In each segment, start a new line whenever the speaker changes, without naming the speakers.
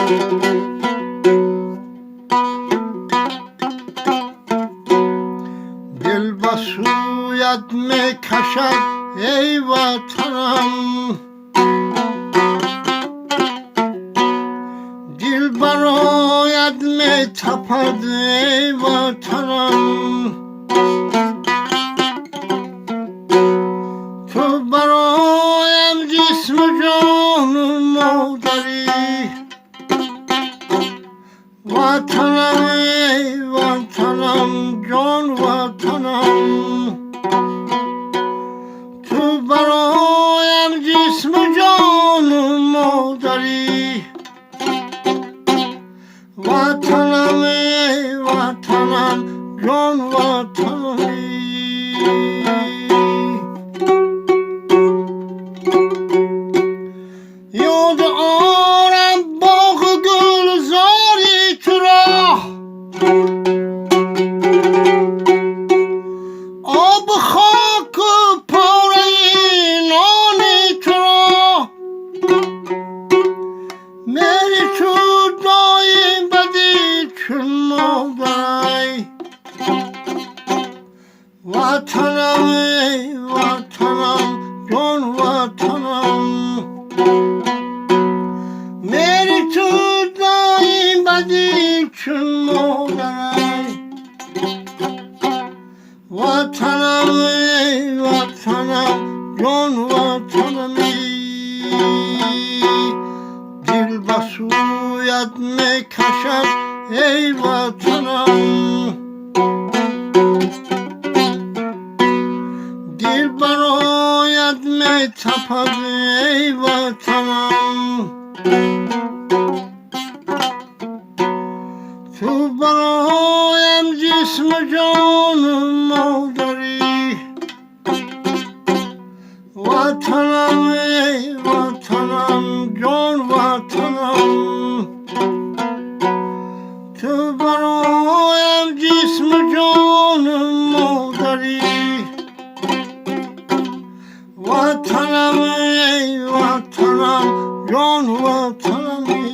دل به سویت می کشد ای وطنم، دل برایت می تپد ای وطنم، تو برایم جسم جان و مادری، وطنم ای وطنم جان وطنم، تو برایم جسم جان و مادری، وطنم ای وطنم جان وطنمی. یاد آرم باغ گلزاری تو را، آب خاک و پاره نانی تو را، میری تو دایم بدی چون مادری، وطنم ای وطنم جان وطنم، میری تو دایم بدی چون مادری، وطنم ای وطنم جان وطنمی. دل به سویت می کشد ای وطنم، دل برایت می تپد ای وطنم، تو برایم جسم جان و مادری، وطنم ای وطنم جان وطنم، تو برایم جسم جان و مادری، وطنم ای وطنم جان وطنمی.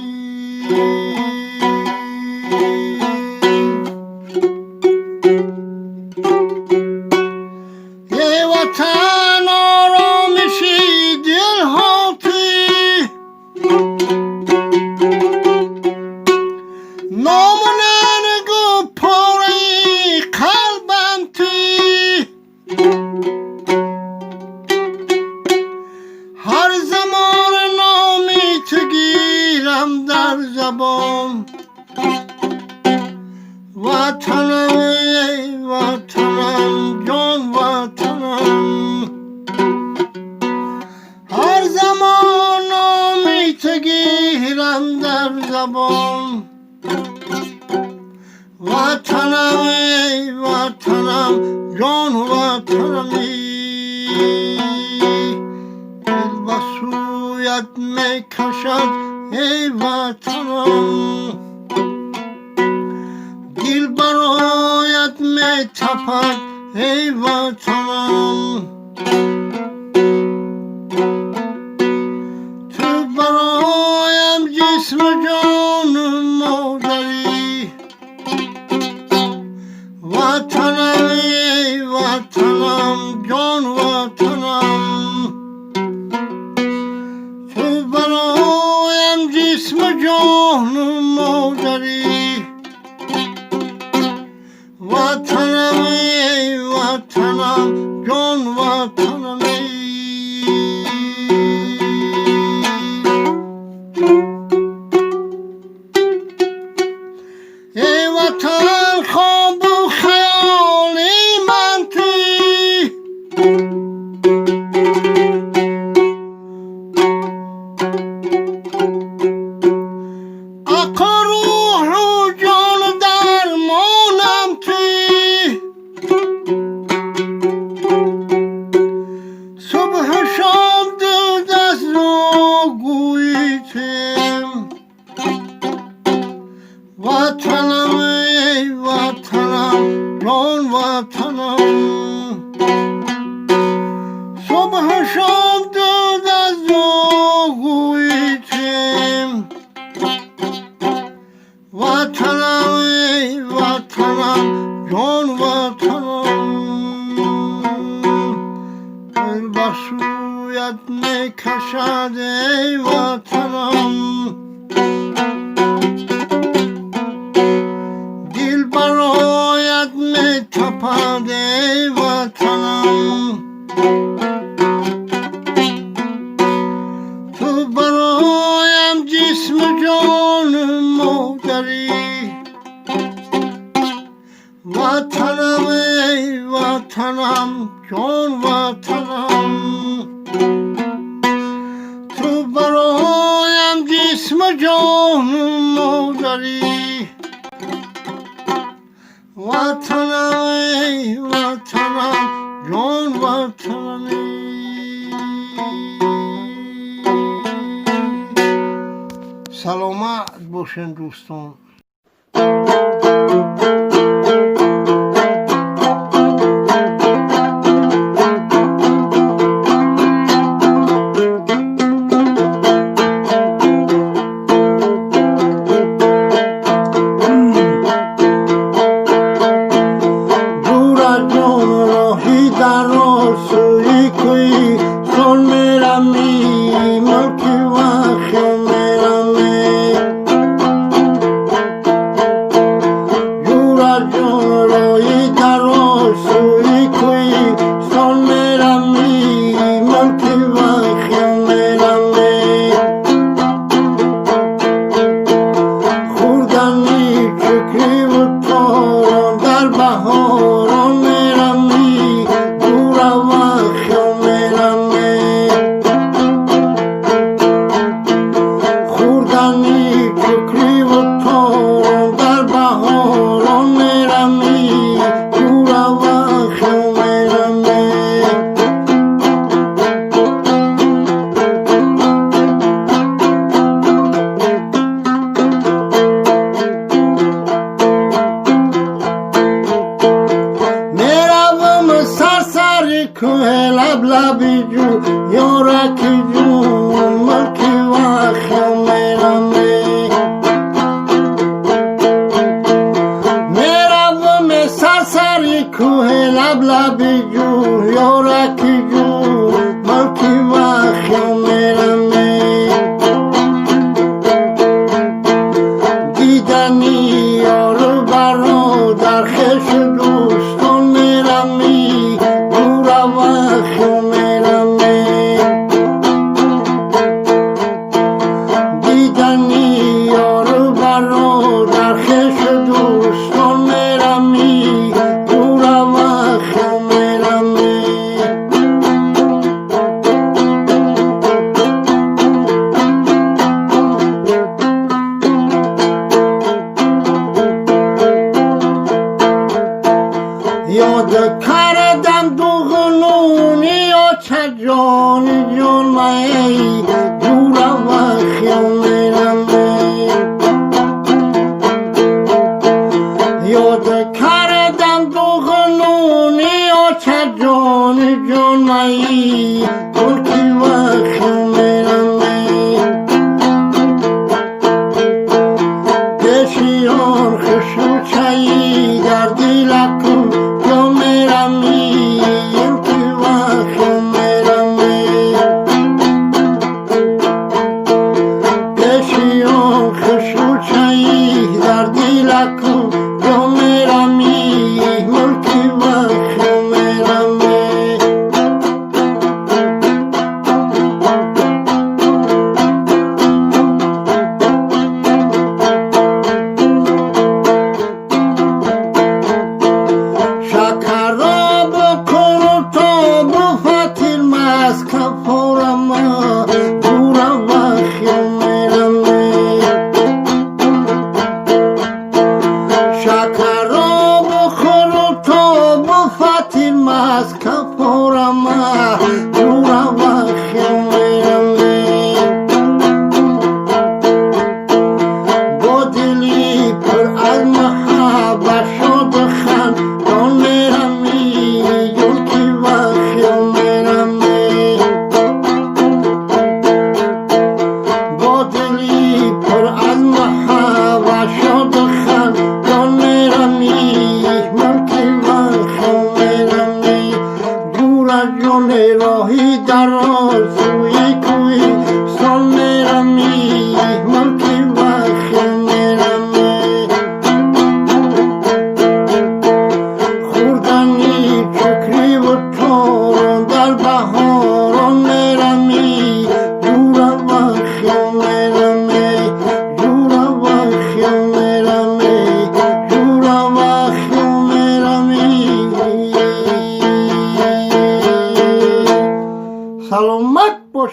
ای وطن آرامشی دل ها توی، نام و ننگ و پاره قلبم توی، هر زمان نامی تو گیرم در زبان، وطنم ای وطنم جان وطنم، هر زمان نامی تو گیرم در زبان، وطنم ای وطنم جان وطنمی. دل به سویت می کشد ای وطنم، دل برایت می تپد ای وطنم، تو برایم جسم جان و مادری، وطنم ای وطنم جان وطنم، تو برایم جسم جان و مادری، وطنم ای وطنم جان وطنمی. ای وطن خواب و خیالی من توی، عقل روح و جان و درمانم توی، صبح و شام دو دست رو گویتم، وطنم ای وطنم جان وطنم، صبح و شام دو دست رو گویتم، وطنم جان وطنم تو برایم جسم جان مادری وطنم ای وطنم جان وطنم سلامت باشین دوستان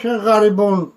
باشه غریبان